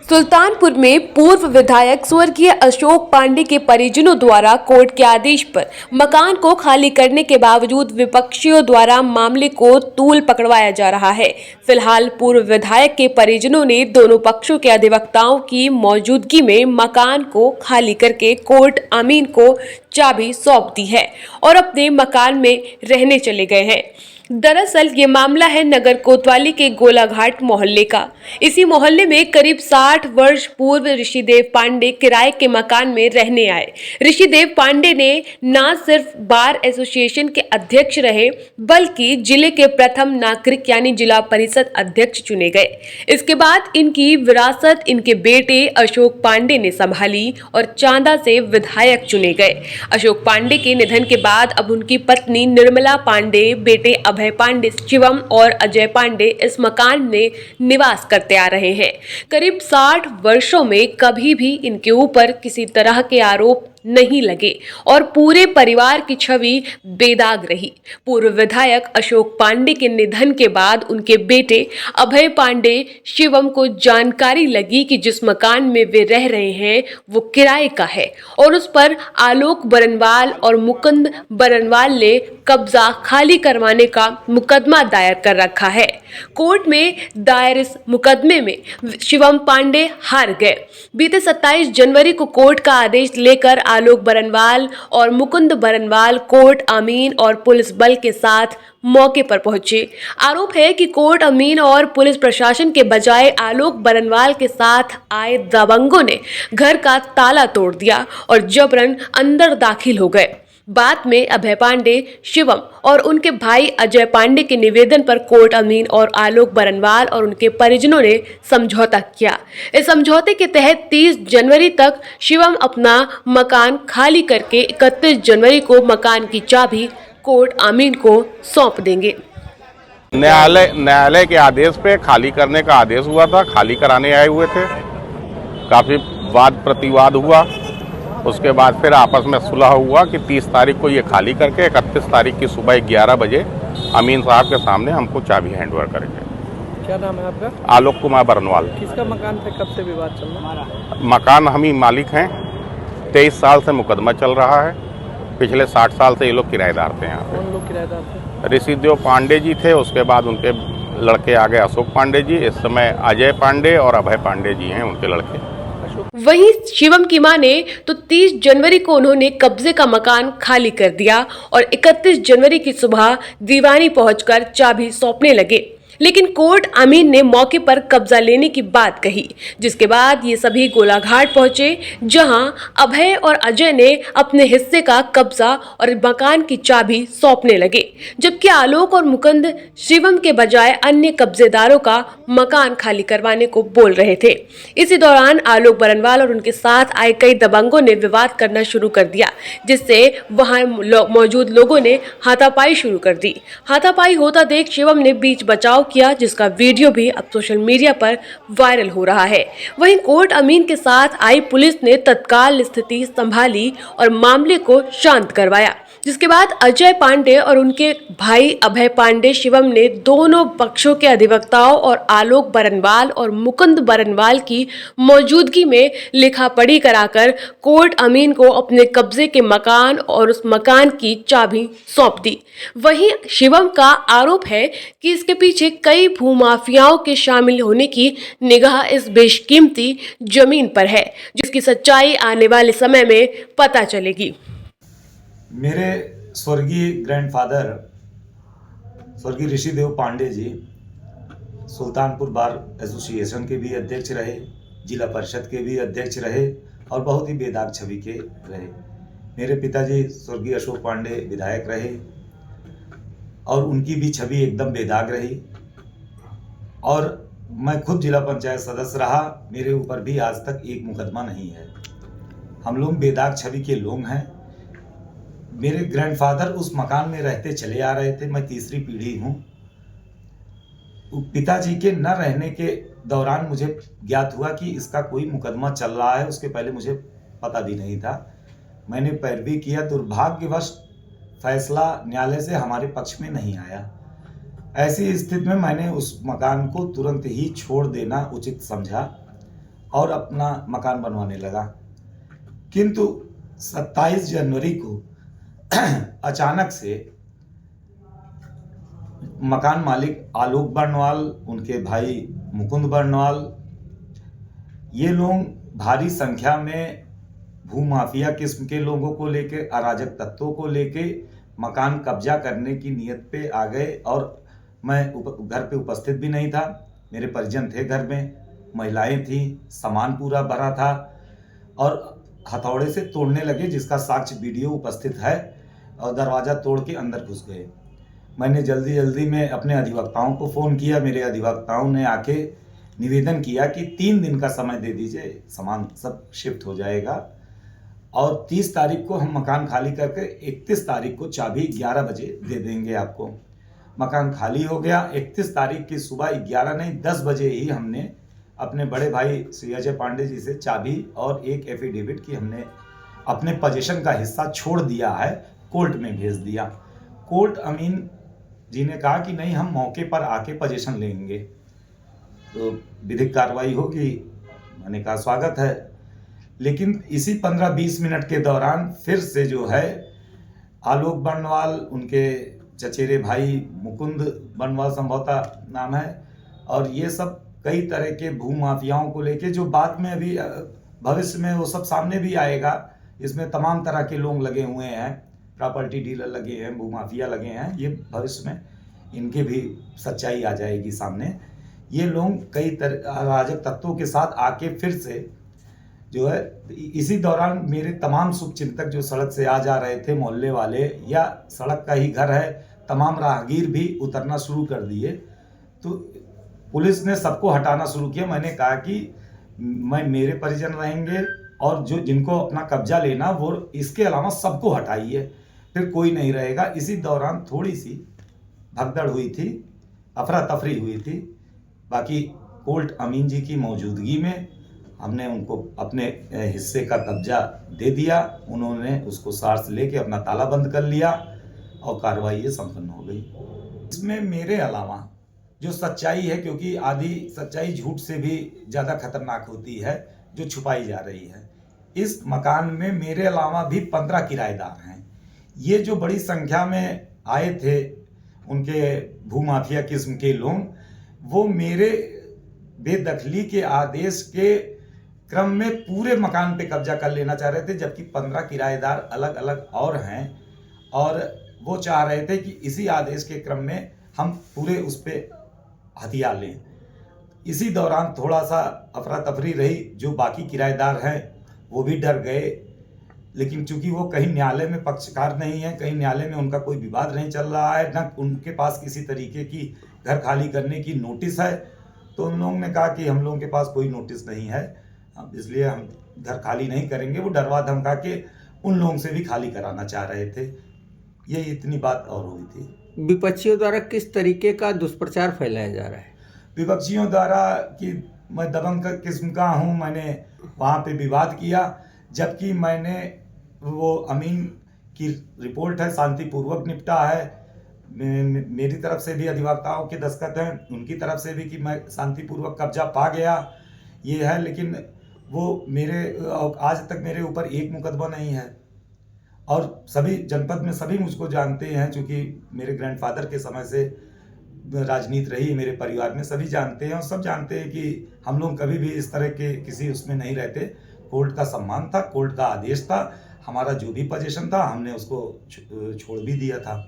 सुल्तानपुर में पूर्व विधायक स्वर्गीय अशोक पांडे के परिजनों द्वारा कोर्ट के आदेश पर मकान को खाली करने के बावजूद विपक्षियों द्वारा मामले को तूल पकड़वाया जा रहा है। फिलहाल पूर्व विधायक के परिजनों ने दोनों पक्षों के अधिवक्ताओं की मौजूदगी में मकान को खाली करके कोर्ट अमीन को चाबी सौंप दी है और अपने मकान में रहने चले गए हैं। दरअसल ये मामला है नगर कोतवाली के गोलाघाट मोहल्ले का। इसी मोहल्ले में करीब 60 वर्ष पूर्व ऋषिदेव पांडे किराए के मकान में रहने आए। ऋषिदेव पांडे ने न सिर्फ बार एसोसिएशन के अध्यक्ष रहे बल्कि जिले के प्रथम नागरिक यानी जिला परिषद अध्यक्ष चुने गए। इसके बाद इनकी विरासत इनके बेटे अशोक पांडे ने संभाली और चांदा से विधायक चुने गए। अशोक पांडे के निधन के बाद अब उनकी पत्नी निर्मला पांडे, बेटे अभय पांडे, शिवम और अजय पांडे इस मकान में निवास करते आ रहे हैं। करीब 60 वर्षों में कभी भी इनके ऊपर किसी तरह के आरोप नहीं लगे और पूरे परिवार की छवि बेदाग रही। पूर्व विधायक अशोक पांडे के निधन के बाद उनके बेटे अभय पांडे, शिवम को जानकारी लगी कि जिस मकान में वे रह रहे हैं वो किराए का है और उस पर आलोक बरनवाल और मुकुंद बरनवाल ने कब्जा खाली करवाने का मुकदमा दायर कर रखा है। कोर्ट में दायर इस मुकदमे में शिवम पांडे हार गए। बीते 27 जनवरी को कोर्ट का आदेश लेकर आलोक बरनवाल और मुकुंद बरनवाल कोर्ट अमीन और पुलिस बल के साथ मौके पर पहुंचे। आरोप है कि कोर्ट अमीन और पुलिस प्रशासन के बजाय आलोक बरनवाल के साथ आए दबंगों ने घर का ताला तोड़ दिया और जबरन अंदर दाखिल हो गए। बाद में अभय पांडे, शिवम और उनके भाई अजय पांडे के निवेदन पर कोर्ट अमीन और आलोक बरनवाल और उनके परिजनों ने समझौता किया। इस समझौते के तहत 30 जनवरी तक शिवम अपना मकान खाली करके 31 जनवरी को मकान की चाबी कोर्ट अमीन को सौंप देंगे। न्यायालय के आदेश पे खाली करने का आदेश हुआ था। खाली कराने आए हुए थे। काफ़ी वाद प्रतिवाद हुआ। उसके बाद फिर आपस में सुलह हुआ कि 30 तारीख को ये खाली करके 31 तारीख की सुबह 11 बजे अमीन साहब के सामने हमको चाबी हैंडओवर करेंगे। क्या नाम है आपका? आलोक कुमार बरनवाल। किसका मकान था? कब से विवाद चल रहा है? मकान हम ही मालिक हैं। 23 साल से मुकदमा चल रहा है। पिछले 60 साल से ये लोग किराएदार थे यहाँ पे। कौन लोग किराएदार थे? ऋषिदेव पांडे जी थे, उसके बाद उनके लड़के आ गए अशोक पांडे जी, इस समय अजय पांडे और अभय पांडे जी हैं उनके लड़के। वहीं शिवम की मां ने तो 30 जनवरी को उन्होंने कब्जे का मकान खाली कर दिया और 31 जनवरी की सुबह दीवानी पहुंचकर चाबी सौंपने लगे। लेकिन कोर्ट अमीन ने मौके पर कब्जा लेने की बात कही, जिसके बाद ये सभी गोलाघाट पहुंचे जहां अभय और अजय ने अपने हिस्से का कब्जा और मकान की चाबी सौंपने लगे, जबकि आलोक और मुकुंद शिवम के बजाय अन्य कब्जेदारों का मकान खाली करवाने को बोल रहे थे। इसी दौरान आलोक बरनवाल और उनके साथ आए कई दबंगों ने विवाद करना शुरू कर दिया, जिससे वहां मौजूद लोगों ने हाथापाई शुरू कर दी। हाथापाई होता देख शिवम ने बीच बचाव किया, जिसका वीडियो भी अब सोशल मीडिया पर वायरल हो रहा है। वहीं कोर्ट अमीन के साथ आई पुलिस ने तत्काल स्थिति संभाली और मामले को शांत करवाया, जिसके बाद अजय पांडे और उनके भाई अभय पांडे, शिवम ने दोनों पक्षों के अधिवक्ताओं और आलोक बरनवाल और मुकुंद बरनवाल की मौजूदगी में लिखा पढ़ी कराकर कोर्ट अमीन को अपने कब्जे के मकान और उस मकान की चाबी सौंप दी। वहीं शिवम का आरोप है कि इसके पीछे कई भूमाफियाओं के शामिल होने की निगाह इस बेशकीमती जमीन पर है, जिसकी सच्चाई आने वाले समय में पता चलेगी। मेरे स्वर्गीय ग्रैंडफादर स्वर्गीय ऋषिदेव पांडे जी सुल्तानपुर बार एसोसिएशन के भी अध्यक्ष रहे, जिला परिषद के भी अध्यक्ष रहे और बहुत ही बेदाग छवि के रहे। मेरे पिताजी स्वर्गीय अशोक पांडे विधायक रहे और उनकी भी छवि एकदम बेदाग रही और मैं खुद जिला पंचायत सदस्य रहा। मेरे ऊपर भी आज तक एक मुकदमा नहीं है। हम लोग बेदाग छवि के लोग हैं। मेरे ग्रैंडफादर उस मकान में रहते चले आ रहे थे। मैं तीसरी पीढ़ी हूँ। पिताजी के न रहने के दौरान मुझे ज्ञात हुआ कि इसका कोई मुकदमा चल रहा है। उसके पहले मुझे पता भी नहीं था। मैंने पैरवी किया। दुर्भाग्यवश फैसला न्यायालय से हमारे पक्ष में नहीं आया। ऐसी स्थिति में मैंने उस मकान को तुरंत ही छोड़ देना उचित समझा और अपना मकान बनवाने लगा। किंतु 27 जनवरी को अचानक से मकान मालिक आलोक बर्नवाल, उनके भाई मुकुंद बर्नवाल, ये लोग भारी संख्या में भूमाफिया किस्म के लोगों को लेके, अराजक तत्वों को लेके मकान कब्जा करने की नियत पे आ गए। और मैं घर पे उपस्थित भी नहीं था, मेरे परिजन थे घर में, महिलाएं थी, सामान पूरा भरा था और हथौड़े से तोड़ने लगे, जिसका साक्ष्य वीडियो उपस्थित है, और दरवाज़ा तोड़ के अंदर घुस गए। मैंने जल्दी में अपने अधिवक्ताओं को फ़ोन किया। मेरे अधिवक्ताओं ने आके निवेदन किया कि 3 दिन का समय दे दीजिए, सामान सब शिफ्ट हो जाएगा और 30 तारीख को हम मकान खाली करके 31 तारीख को चाबी 11 बजे दे देंगे आपको। मकान खाली हो गया। 31 तारीख की सुबह 11 नहीं 10 बजे ही हमने अपने बड़े भाई श्री अजय पांडे जी से चाबी और एक एफिडेविट की हमने अपने पोजीशन का हिस्सा छोड़ दिया है, कोर्ट में भेज दिया। कोर्ट अमीन जी ने कहा कि नहीं, हम मौके पर आके पोजीशन लेंगे तो विधिक कार्रवाई होगी। मैंने कहा स्वागत है। लेकिन इसी 15-20 मिनट के दौरान फिर से जो है आलोक बर्नवाल, उनके चचेरे भाई मुकुंद बर्नवाल संभवतः नाम है, और ये सब कई तरह के भूमाफियाओं को लेके, जो बाद में अभी भविष्य में वो सब सामने भी आएगा। इसमें तमाम तरह के लोग लगे हुए हैं, प्रॉपर्टी डीलर लगे हैं, भूमाफिया लगे हैं। ये भविष्य में इनके भी सच्चाई आ जाएगी सामने। ये लोग कई अराजक तत्वों के साथ आके फिर से जो है, इसी दौरान मेरे तमाम शुभचिंतक जो सड़क से आ जा रहे थे, मोहल्ले वाले या सड़क का ही घर है, तमाम राहगीर भी उतरना शुरू कर दिए। तो पुलिस ने सबको हटाना शुरू किया। मैंने कहा कि मेरे परिजन रहेंगे और जो जिनको अपना कब्जा लेना वो, इसके अलावा सबको हटाइए, फिर कोई नहीं रहेगा। इसी दौरान थोड़ी सी भगदड़ हुई थी, अफरा तफरी हुई थी। बाकी कोर्ट अमीन जी की मौजूदगी में हमने उनको अपने हिस्से का कब्जा दे दिया। उन्होंने उसको सार से लेके अपना ताला बंद कर लिया और कार्रवाई ये संपन्न हो गई। इसमें मेरे अलावा जो सच्चाई है, क्योंकि आधी सच्चाई झूठ से भी ज़्यादा खतरनाक होती है जो छुपाई जा रही है, इस मकान में मेरे अलावा भी 15 किराएदार हैं। ये जो बड़ी संख्या में आए थे उनके भूमाफिया किस्म के लोग, वो मेरे बेदखली के आदेश के क्रम में पूरे मकान पे कब्जा कर लेना चाह रहे थे, जबकि 15 किराएदार अलग अलग और हैं और वो चाह रहे थे कि इसी आदेश के क्रम में हम पूरे उस पर हथियार लें। इसी दौरान थोड़ा सा अफरा तफरी रही, जो बाकी किराएदार हैं वो भी डर गए। लेकिन चूंकि वो कहीं न्यायालय में पक्षकार नहीं है, कहीं न्यायालय में उनका कोई विवाद नहीं चल रहा है, न उनके पास किसी तरीके की घर खाली करने की नोटिस है, तो उन लोगों ने कहा कि हम लोगों के पास कोई नोटिस नहीं है, इसलिए हम घर खाली नहीं करेंगे। वो डरवा धमका के उन लोगों से भी खाली कराना चाह रहे थे। ये इतनी बात और हुई थी। विपक्षियों द्वारा किस तरीके का दुष्प्रचार फैलाया जा रहा है? विपक्षियों द्वारा कि मैं दबंग किस्म का हूँ, मैंने वहाँ पे विवाद किया, जबकि मैंने वो अमीन की रिपोर्ट है, शांतिपूर्वक निपटा है। मेरी तरफ से भी अधिवक्ताओं के दस्तखत हैं, उनकी तरफ से भी कि मैं शांतिपूर्वक कब्जा पा गया, ये है। लेकिन वो मेरे आज तक मेरे ऊपर एक मुकदमा नहीं है और सभी जनपद में सभी मुझको जानते हैं, क्योंकि मेरे ग्रैंडफादर के समय से राजनीति रही मेरे परिवार में, सभी जानते हैं और सब जानते हैं कि हम लोग कभी भी इस तरह के किसी उसमें नहीं रहते। कोर्ट का सम्मान था, कोर्ट का आदेश था, हमारा जो भी पोजीशन था हमने उसको छोड़ भी दिया था।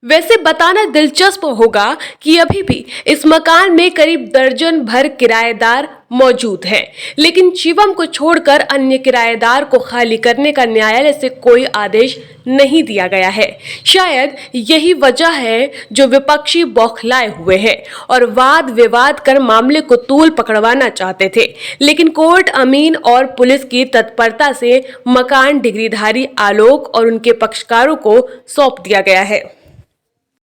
वैसे बताना दिलचस्प होगा कि अभी भी इस मकान में करीब दर्जन भर किराएदार मौजूद हैं, लेकिन शिवम को छोड़कर अन्य किराएदार को खाली करने का न्यायालय से कोई आदेश नहीं दिया गया है। शायद यही वजह है जो विपक्षी बौखलाए हुए हैं और वाद विवाद कर मामले को तूल पकड़वाना चाहते थे, लेकिन कोर्ट अमीन और पुलिस की तत्परता से मकान डिग्रीधारी आलोक और उनके पक्षकारों को सौंप दिया गया है।